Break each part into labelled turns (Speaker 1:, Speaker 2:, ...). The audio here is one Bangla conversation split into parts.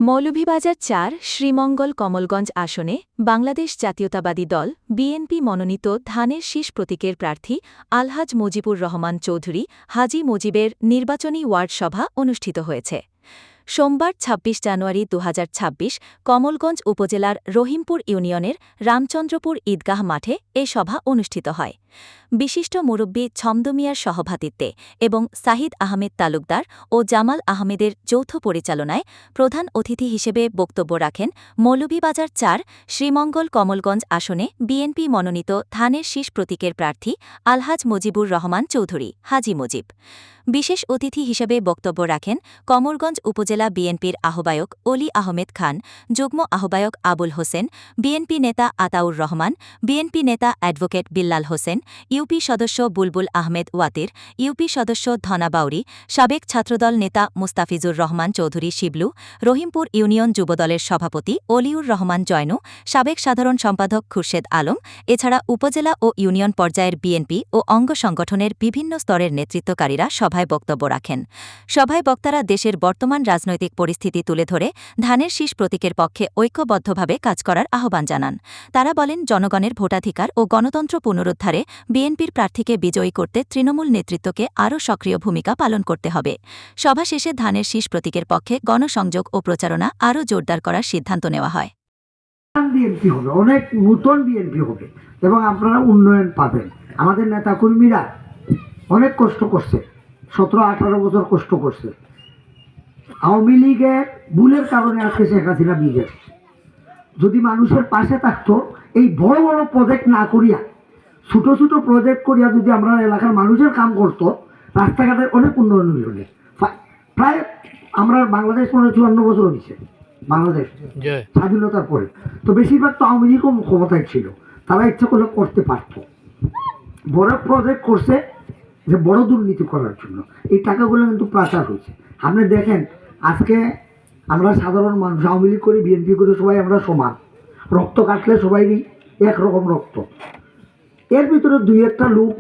Speaker 1: মৌলভীবাজার ৪ শ্রীমঙ্গল কমলগঞ্জ আসনে বাংলাদেশ জাতীয়তাবাদী দল বিএনপি মনোনীত ধানের শীষ প্রতীকের প্রার্থী আলহাজ মুজিবুর রহমান চৌধুরী হাজী মুজিবের নির্বাচনী ওয়ার্ড সভা অনুষ্ঠিত হয়েছে। সোমবার ২৬ জানুয়ারি ২০২৬ কমলগঞ্জ উপজেলার রহিমপুর ইউনিয়নের রামচন্দ্রপুর ঈদগাহ মাঠে এ সভা অনুষ্ঠিত হয়। বিশিষ্ট মুরব্বী ছমদ মিয়ার সভাপতিত্বে এবং সাহিদ আহমেদ তালুকদার ও জামাল আহমেদের যৌথ পরিচালনায় প্রধান অতিথি হিসেবে বক্তব্য রাখেন মৌলভীবাজার ৪ শ্রীমঙ্গল কমলগঞ্জ আসনে বিএনপি মনোনীত ধানের শীষ প্রতীকের প্রার্থী আলহাজ মুজিবুর রহমান চৌধুরী হাজী মুজিব। বিশেষ অতিথি হিসেবে বক্তব্য রাখেন কমলগঞ্জ উপজেলা বিএনপির আহ্বায়ক অলি আহমেদ খান, যুগ্ম আহ্বায়ক আবুল হোসেন, বিএনপি নেতা আতাউর রহমান, বিএনপি নেতা অ্যাডভোকেট বিল্লাল হোসেন, ইউপি সদস্য বুলবুল আহমেদ ওয়াতির, ইউপি সদস্য ধনা বাউরি, সাবেক ছাত্রদল নেতা মুস্তাফিজুর রহমান চৌধুরী শিবলু, রহিমপুর ইউনিয়ন যুবদলের সভাপতি অলিউর রহমান জয়নু, সাবেক সাধারণ সম্পাদক খুরশেদ আলম, এছাড়া উপজেলা ও ইউনিয়ন পর্যায়ের বিএনপি ও অঙ্গ সংগঠনের বিভিন্ন স্তরের নেতৃত্বকারীরা সভায় বক্তব্য রাখেন। সভায় বক্তারা দেশের বর্তমান রাজনৈতিক পরিস্থিতি তুলে ধরে ধানের শীষ প্রতীকের পক্ষে ঐক্যবদ্ধভাবে কাজ করার আহ্বান জানান। তারা বলেন, জনগণের ভোটাধিকার ও গণতন্ত্র পুনরুদ্ধারে বিএনপির প্রার্থীকে বিজয়ী করতে তৃণমূল নেতৃত্বকে আরও সক্রিয় ভূমিকা পালন করতে হবে। সভা শেষে ধানের শীষ প্রতীকের পক্ষে গণসংযোগ ও প্রচারণা আরও জোরদার করার সিদ্ধান্ত নেওয়া হয়।
Speaker 2: বিএনপি হবে, অনেক নতুন বিএনপি হবে এবং আপনারা উন্নয়ন পাবেন। আমাদের নেতাকর্মীরা অনেক কষ্ট করছে, ১৭-১৮ বছর কষ্ট করছে। আওয়ামী লীগের ভুলের কারণে আজকে শেখ হাসিনা বিদেশ। যদি মানুষের পাশে থাকতো, এই বড় বড় প্রজেক্ট না করিয়া ছোট ছোট প্রজেক্ট করিয়া যদি আমরা এলাকার মানুষের কাম করতো, রাস্তাঘাটের অনেক উন্নয়ন হইল। প্রায় আমরা বাংলাদেশ ৫৪ বছর হয়েছে, বাংলাদেশ স্বাধীনতার পরে। তো বেশিরভাগ তো আওয়ামী লীগও ক্ষমতায় ছিল, তারা ইচ্ছা করলে করতে পারত। বড় প্রজেক্ট করছে যে বড় দুর্নীতি করার জন্য এই টাকাগুলো কিন্তু পাচার হয়েছে। আপনি দেখেন, আজকে আমরা সাধারণ মানুষ, আওয়ামী লীগ করি বিএনপি করি, সবাই আমরা সমান। রক্ত কাটলে সবাইরই একরকম রক্ত। এর ভিতরে দুই একটা লোক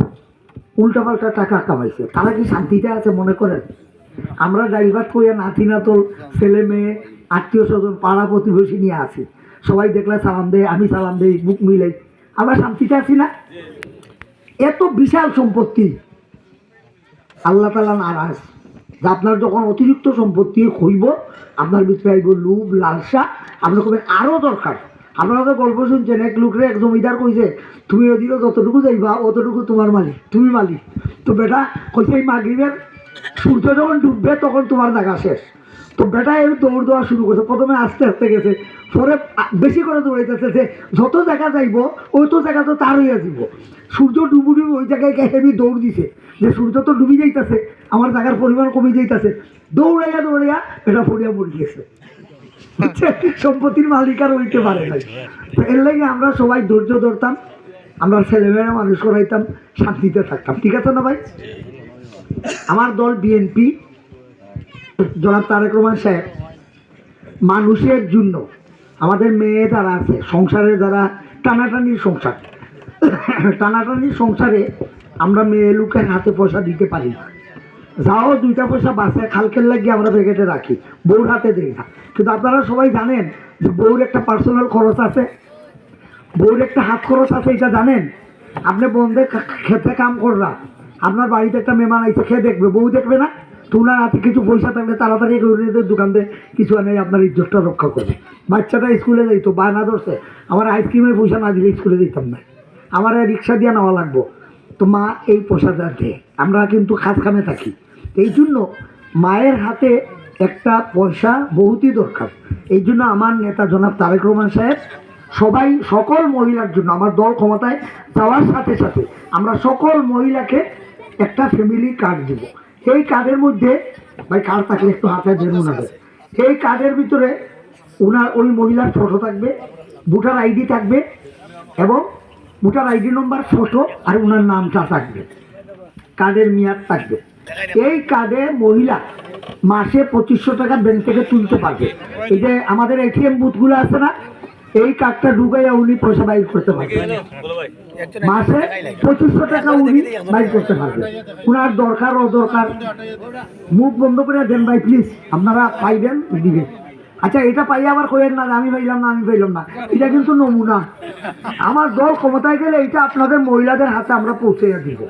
Speaker 2: উল্টাপাল্টা টাকা কামাইছে, তারা কি শান্তিতে আছে মনে করেন? আমরা ড্রাইভার করিয়া নাতি নাতল ছেলে মেয়ে আত্মীয় স্বজন পাড়া প্রতিবেশী নিয়ে আসি, সবাই দেখলে সালাম দেয়, আমি সালাম দেই, বুক মিলাই, আমরা শান্তিতে আছি না? এত বিশাল সম্পত্তি আল্লাহ তাআলা নারাজ। আপনার যখন অতিরিক্ত সম্পত্তি হইব, আপনার ভিতরে আইব লোভ লালসা, আপনি কবেন আরও দরকার। আপনারা তো গল্প শুনছেন, এক লোকরে এক জমিদার কইছে, তুমি ওদিকে যতটুকু যাইবা অতটুকু তোমার মালিক, তুমি মালিক। তো বেটা কইছে, এই মাগরিবের সূর্য যখন ডুববে তখন তোমার জায়গা শেষ। তো বেটা এই দৌড় দেওয়া শুরু করছে, প্রথমে আস্তে আস্তে গেছে, পরে বেশি করে দৌড়াইতেছে যে যত জায়গা যাইব ওই তো জায়গা তো তার হইয়া যাব। সূর্য ডুবু ডুবু ওই জায়গায় হেভি দৌড় দিছে যে সূর্য তো ডুবি যাইতেছে, আমার জায়গার পরিমাণ কমে যাইতেছে। দৌড়াইয়া দৌড়াইয়া এটা পড়িয়া মরে গেছে। সম্পত্তির মালিক আর হইতে পারে নাই। তো এর লাগে আমরা সবাই ধৈর্য ধরতাম, আমরা ছেলেমেয়েরা মানুষ করাইতাম, শান্তিতে থাকতাম। ঠিক আছে না ভাই? আমার দল বিএনপি, জনাব তারেক রহমান সাহেব মানুষের জন্য, আমাদের মেয়ে যারা আছে সংসারে, যারা টানাটানির সংসার, টানাটানির সংসারে আমরা মেয়ে লোকের হাতে পয়সা দিতে পারি না। যাও 2টা পয়সা বাঁচে খালকের লাগিয়ে আমরা প্যাকেটে রাখি, বউর হাতে দিই না। কিন্তু আপনারা সবাই জানেন যে বউর একটা পার্সোনাল খরচ আছে, বউর একটা হাত খরচ আছে, এটা জানেন? আপনি বন্ধে খেতে কাম কররা, আপনার বাড়িতে একটা মেহমান আইছে, খেয়ে দেখবে, বউ দেখবে না? তো ওনার হাতে কিছু পয়সা থাকলে তাড়াতাড়ি দোকান দিয়ে কিছু আনে, আপনার ইজ্জতটা রক্ষা করবে। বাচ্চাটা স্কুলে যাইতো, বায়না ধরছে, আমার আইসক্রিমের পয়সা না দিলে স্কুলে দিতাম না, আমার রিক্সা দিয়ে নেওয়া লাগবো। তো মা এই পয়সাটা দেয়, আমরা কিন্তু খামে থাকি। এই জন্য মায়ের হাতে একটা পয়সা বহুতই দরকার। এই জন্য আমার নেতা জনাব তারেক রহমান সাহেব সবাই, সকল মহিলার জন্য, আমার দল ক্ষমতায় যাওয়ার সাথে সাথে আমরা সকল মহিলাকে একটা ফ্যামিলি কার্ড দিব। সেই কার্ডের মধ্যে, ভাই কার্ড থাকলে একটু হাতে দেন ওনাদের, সেই কার্ডের ভিতরে ওনার ওই মহিলার ফটো থাকবে, ভোটার আইডি থাকবে এবং ভোটার আইডি নম্বর, ফটো আর ওনার নামটা থাকবে, কার্ডের মেয়াদ থাকবে। এই কার্ডে মহিলা মাসে ২৫০০ টাকা ব্যাংক থেকে তুলতে পারবে। এই যে আমাদের এটিএম বুথগুলো আছে না, এই কার্ডটা ঢুকাইয়া উনি পয়সা বাইর করতে পারবে, মাসে ২৫০০ টাকা উনি বাইর করতে পারবে। ওনার দরকার ও দরকার মুখ বন্ধ করে দেন ভাই প্লিজ, আপনারা পাইবেন দিবেন। আচ্ছা, এটা পাই আবার কইেন না আমি পাইলাম না, আমি পাইলাম না, এটা কিন্তু নমুনা। আমার দল ক্ষমতায় গেলে এটা আপনাদের মহিলাদের হাতে আমরা পৌঁছে দিব।